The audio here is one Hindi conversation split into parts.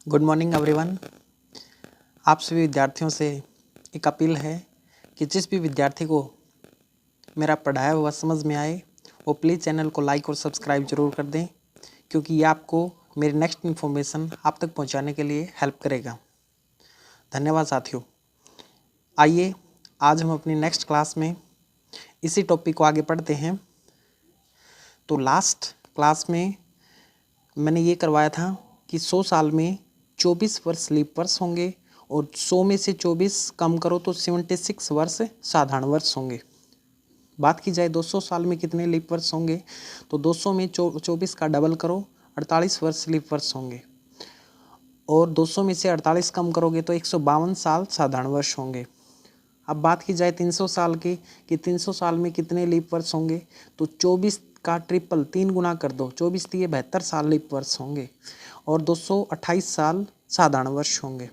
Good morning everyone. आप सभी विद्यार्थियों से एक अपील है कि जिस भी विद्यार्थी को मेरा पढ़ाया हुआ समझ में आए वो प्लीज़ चैनल को लाइक और सब्सक्राइब जरूर कर दें, क्योंकि ये आपको मेरी नेक्स्ट इन्फॉर्मेशन आप तक पहुंचाने के लिए हेल्प करेगा। धन्यवाद साथियों। आइए आज हम अपनी नेक्स्ट क्लास में इसी टॉपिक को आगे पढ़ते हैं। तो लास्ट क्लास में मैंने ये करवाया था कि 100 साल में 24 वर्ष लीप वर्ष होंगे और 100 में से 24 कम करो तो 76 वर्ष साधारण वर्ष होंगे। बात की जाए 200 साल में कितने लीप वर्ष होंगे, तो 200 में 24 का डबल करो 48 वर्ष लीप वर्ष होंगे, और 200 में से 48 कम करोगे तो 152 साल साधारण वर्ष होंगे। अब बात की जाए 300 साल की कि 300 साल में कितने लीप वर्ष होंगे, तो 24 का ट्रिपल 3 गुना कर दो, 24 दिए 72 साल लीप वर्ष होंगे और 228 साल साधारण वर्ष होंगे।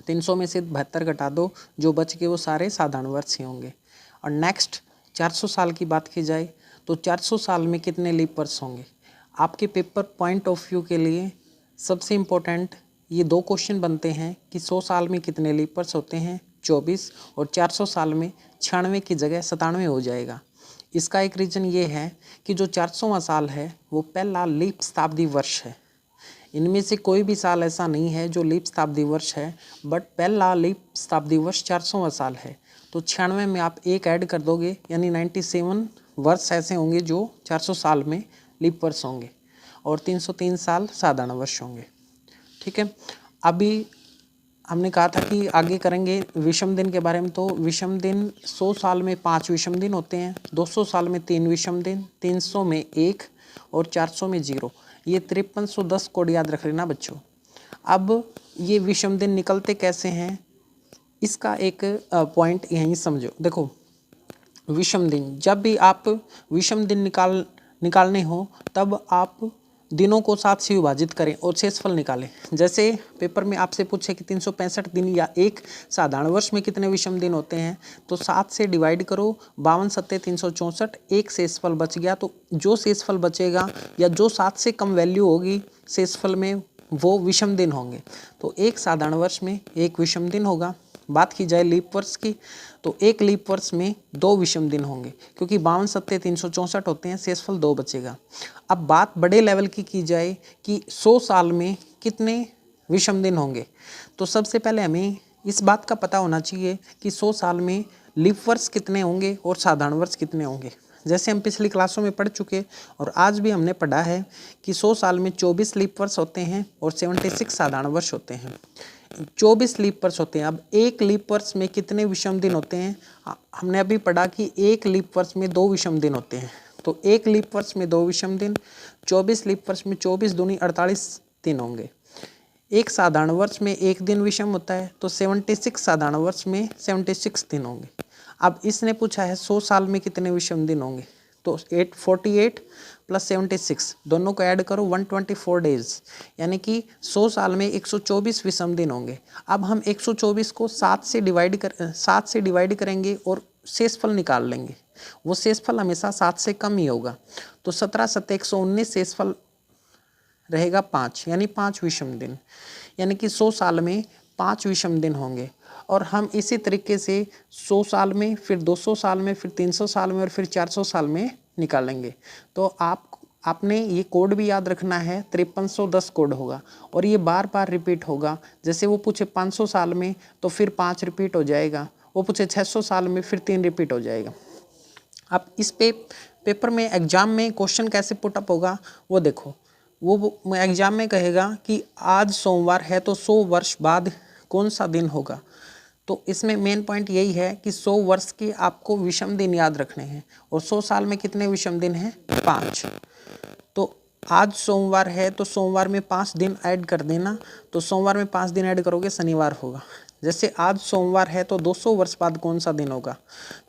300 में से 72 घटा दो, जो बच गए वो सारे साधारण वर्ष ही होंगे। और नेक्स्ट 400 साल की बात की जाए तो 400 साल में कितने लीप वर्ष होंगे। आपके पेपर पॉइंट ऑफ व्यू के लिए सबसे इम्पोर्टेंट ये 2 क्वेश्चन बनते हैं कि 100 साल में कितने लीप वर्ष होते हैं 24, और 400 साल में 96 की जगह 97 हो जाएगा। इसका एक रीज़न ये है कि जो 400वां साल है वो पहला लीप शताब्दी वर्ष है। इनमें से कोई भी साल ऐसा नहीं है जो लीप शताब्दी वर्ष है, बट पहला लीप शताब्दी वर्ष 400वां साल है। तो 96 में आप एक ऐड कर दोगे, यानी 97 वर्ष ऐसे होंगे जो 400 साल में लीप वर्ष होंगे और 303 साल साधारण वर्ष होंगे। ठीक है, अभी हमने कहा था कि आगे करेंगे विषम दिन के बारे में। तो विषम दिन 100 साल में 5 विषम दिन होते हैं, 200 साल में 3 विषम दिन, 300 में 1 और 400 में 0। ये 5310 कोड याद रख लेना बच्चों। अब ये विषम दिन निकलते कैसे हैं, इसका एक पॉइंट यहीं समझो। देखो, विषम दिन, जब भी आप विषम दिन निकालने हो तब आप दिनों को 7 से विभाजित करें और शेषफल निकालें। जैसे पेपर में आपसे पूछे कि 365 दिन या एक साधारण वर्ष में कितने विषम दिन होते हैं, तो 7 से डिवाइड करो, 52 सत्ते 364, एक शेषफल बच गया। तो जो शेषफल बचेगा या जो 7 से कम वैल्यू होगी शेषफल में वो विषम दिन होंगे। तो एक साधारण वर्ष में एक विषम दिन होगा। बात की जाए लीप वर्ष की तो एक लीप वर्ष में 2 विषम दिन होंगे, क्योंकि 52 सत्ते 364 होते हैं, शेषफल 2 बचेगा। अब बात बड़े लेवल की जाए कि 100 साल में कितने विषम दिन होंगे, तो सबसे पहले हमें इस बात का पता होना चाहिए कि 100 साल में लीप वर्ष कितने होंगे और साधारण वर्ष कितने होंगे। जैसे हम पिछली क्लासों में पढ़ चुके और आज भी हमने पढ़ा है कि 100 साल में 24 लीप वर्ष होते हैं और 76 साधारण वर्ष होते हैं। 24 लीप वर्ष होते हैं। अब एक लीप वर्ष में कितने विषम दिन होते हैं, हमने अभी पढ़ा कि एक लीप वर्ष में 2 विषम दिन होते हैं। तो एक लीप वर्ष में 2 विषम दिन, 24 लीप वर्ष में 24 दूनी 48 दिन होंगे। एक साधारण वर्ष में एक दिन विषम होता है, तो 76 साधारण वर्ष में 76 दिन होंगे। अब इसने पूछा है 100 साल में कितने विषम दिन होंगे, तो 48 प्लस 76 दोनों को ऐड करो 124 डेज, यानी कि 100 साल में 124 विषम दिन होंगे। अब हम 124 को 7 से डिवाइड करेंगे और शेषफल निकाल लेंगे। वो शेषफल हमेशा 7 से कम ही होगा। तो 17 सत्ते 119, शेषफल रहेगा 5, यानी 5 विषम दिन, यानी कि 100 साल में 5 विषम दिन होंगे। और हम इसी तरीके से 100 साल में, फिर 200 साल में, फिर 300 साल में और फिर 400 साल में निकालेंगे। तो आपने ये कोड भी याद रखना है, 5310 कोड होगा और ये बार बार रिपीट होगा। जैसे वो पूछे 500 साल में तो फिर 5 रिपीट हो जाएगा, वो पूछे 600 साल में फिर 3 रिपीट हो जाएगा। अब इस पेपर में एग्जाम में क्वेश्चन कैसे पुटअप होगा वो देखो। वो एग्जाम में कहेगा कि आज सोमवार है तो 100 वर्ष बाद कौन सा दिन होगा। तो इसमें मेन पॉइंट यही है कि 100 वर्ष के आपको विषम दिन याद रखने हैं और 100 साल में कितने विषम दिन हैं 5। तो आज सोमवार है तो सोमवार में 5 दिन ऐड कर देना, तो सोमवार में 5 दिन ऐड करोगे शनिवार होगा। जैसे आज सोमवार है तो 200 वर्ष बाद कौन सा दिन होगा,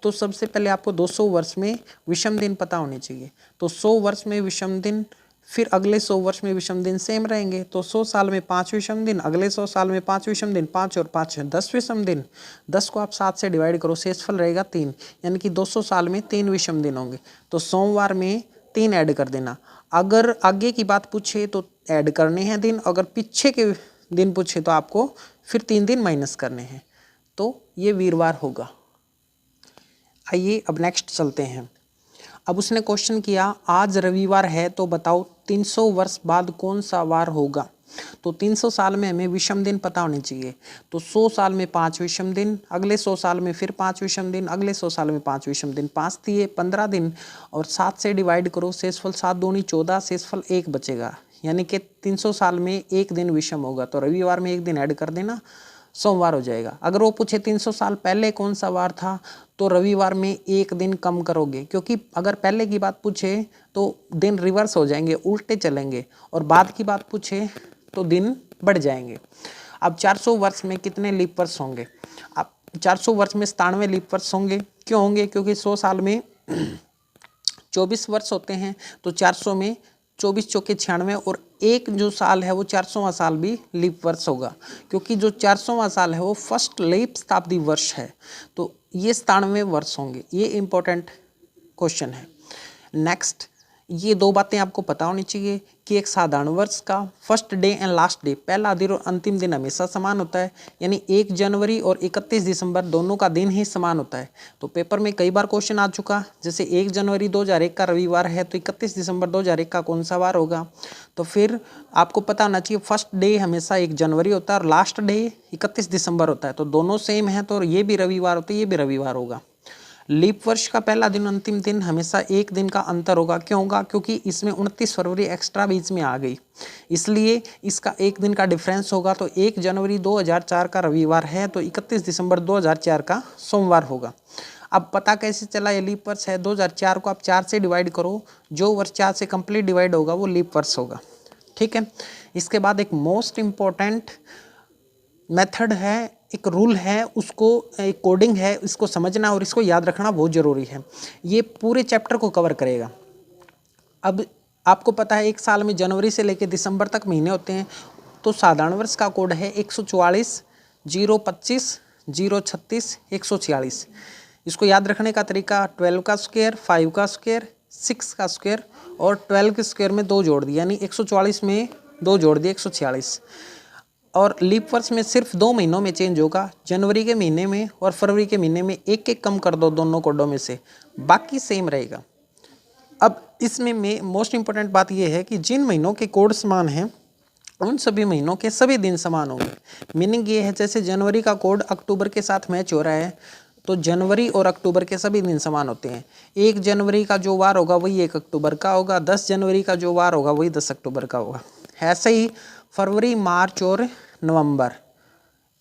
तो सबसे पहले आपको 200 वर्ष में विषम दिन पता होने चाहिए। तो 100 वर्ष में विषम दिन, फिर अगले 100 वर्ष में विषम दिन सेम रहेंगे। तो 100 साल में 5 विषम दिन, अगले 100 साल में 5 विषम दिन, 5 और 5 10 विषम दिन। 10 को आप 7 से डिवाइड करो, शेषफल रहेगा 3, यानी कि 200 साल में 3 विषम दिन होंगे। तो सोमवार में 3 ऐड कर देना। अगर आगे की बात पूछे तो ऐड करने हैं दिन, अगर पीछे के दिन पूछे तो आपको फिर 3 दिन माइनस करने हैं, तो ये वीरवार होगा। आइए अब नेक्स्ट चलते हैं। अब उसने क्वेश्चन किया आज रविवार है तो बताओ 300 वर्ष बाद कौन सा वार होगा। तो 300 साल में हमें विषम दिन पता होने चाहिए। तो 100 साल में 5 विषम दिन, अगले 100 साल में फिर 5 विषम दिन, अगले 100 साल में 5 विषम दिन, 5 दिए 15 दिन और 7 से डिवाइड करो, शेषफल 7 दूनी 14, शेषफल 1 बचेगा। यानी कि 300 साल में एक दिन विषम होगा, तो रविवार में एक दिन ऐड कर देना, सोमवार हो जाएगा। अगर वो पूछे 300 साल पहले कौन सा वार था, तो रविवार में एक दिन कम करोगे, क्योंकि अगर पहले की बात पूछे तो दिन रिवर्स हो जाएंगे, उल्टे चलेंगे, और बाद की बात पूछे तो दिन बढ़ जाएंगे। अब 400 वर्ष में कितने लीप वर्ष होंगे। अब 400 वर्ष में 97 लीप वर्ष होंगे। क्यों होंगे? क्योंकि 100 साल में 24 वर्ष होते हैं, तो 400 में 24 चौके 96, और एक जो साल है वो 400वां साल भी लीप वर्ष होगा, क्योंकि जो 400वां साल है वो फर्स्ट लीप शताब्दी वर्ष है, तो ये 97 वर्ष होंगे। ये इंपॉर्टेंट क्वेश्चन है। नेक्स्ट, ये 2 बातें आपको पता होनी चाहिए कि एक साधारण वर्ष का first day and last day, पहला दिन और अंतिम दिन हमेशा समान होता है, यानी 1 जनवरी और 31 दिसंबर दोनों का दिन ही समान होता है। तो पेपर में कई बार क्वेश्चन आ चुका, जैसे 1 जनवरी 2001 का रविवार है तो 31 दिसंबर 2001 का कौन सा वार होगा। तो फिर आपको पता होना चाहिए फर्स्ट डे हमेशा 1 जनवरी होता है और लास्ट डे 31 दिसंबर होता है, तो दोनों सेम है, तो ये भी रविवार होता है, ये भी रविवार होगा। लीप वर्ष का पहला दिन अंतिम दिन हमेशा एक दिन का अंतर होगा। क्यों होगा? क्योंकि इसमें 29 फरवरी एक्स्ट्रा बीच में आ गई, इसलिए इसका एक दिन का डिफरेंस होगा। तो 1 जनवरी 2004 का रविवार है तो 31 दिसंबर 2004 का सोमवार होगा। अब पता कैसे चला ये लीप वर्ष है? 2004 को आप 4 से डिवाइड करो, जो वर्ष 4 से कंप्लीट डिवाइड होगा वो लीप वर्ष होगा। ठीक है। इसके बाद एक मोस्ट इम्पॉर्टेंट मेथड है, एक रूल है, उसको एक कोडिंग है, इसको समझना और इसको याद रखना बहुत ज़रूरी है। ये पूरे चैप्टर को कवर करेगा। अब आपको पता है एक साल में जनवरी से लेकर दिसंबर तक महीने होते हैं, तो साधारण वर्ष का कोड है 144 025 036 146। इसको याद रखने का तरीका 12 का स्क्वायर, 5 का स्क्वायर, 6 का स्क्वायर और 12 के स्क्वायर में 2 जोड़ दिया, यानी 144 में 2 जोड़ दिए 146। और लीप वर्ष में सिर्फ 2 महीनों में चेंज होगा, जनवरी के महीने में और फरवरी के महीने में एक एक कम कर दो दोनों कोडों में से, बाकी सेम रहेगा। अब इसमें मोस्ट इम्पोर्टेंट बात यह है कि जिन महीनों के कोड समान हैं उन सभी महीनों के सभी दिन समान होंगे। मीनिंग ये है जैसे जनवरी का कोड अक्टूबर के साथ मैच हो रहा है तो जनवरी और अक्टूबर के सभी दिन समान होते हैं। 1 जनवरी का जो वार होगा वही 1 अक्टूबर का होगा, 10 जनवरी का जो वार होगा वही 10 अक्टूबर का होगा। ऐसे ही फरवरी, मार्च और नवंबर,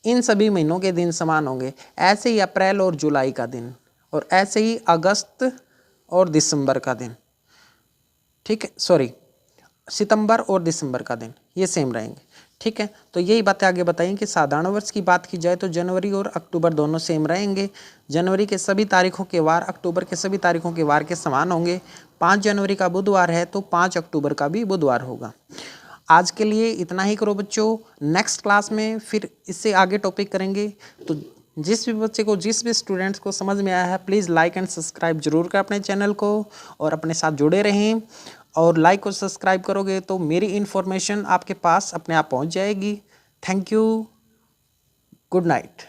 इन सभी महीनों के दिन समान होंगे। ऐसे ही अप्रैल और जुलाई का दिन, और ऐसे ही अगस्त और दिसंबर का दिन, ठीक है, सॉरी सितंबर और दिसंबर का दिन, ये सेम रहेंगे। ठीक है, तो यही बातें आगे बताएं कि साधारण वर्ष की बात की जाए तो जनवरी और अक्टूबर दोनों सेम रहेंगे। जनवरी के सभी तारीखों के वार अक्टूबर के सभी तारीखों के वार के समान होंगे। 5 जनवरी का बुधवार है तो 5 अक्टूबर का भी बुधवार होगा। आज के लिए इतना ही करो बच्चों, नेक्स्ट क्लास में फिर इससे आगे टॉपिक करेंगे। तो जिस भी बच्चे को, जिस भी स्टूडेंट्स को समझ में आया है, प्लीज़ लाइक एंड सब्सक्राइब जरूर करें अपने चैनल को और अपने साथ जुड़े रहें। और लाइक और सब्सक्राइब करोगे तो मेरी इन्फॉर्मेशन आपके पास अपने आप पहुंच जाएगी। Thank you, good night.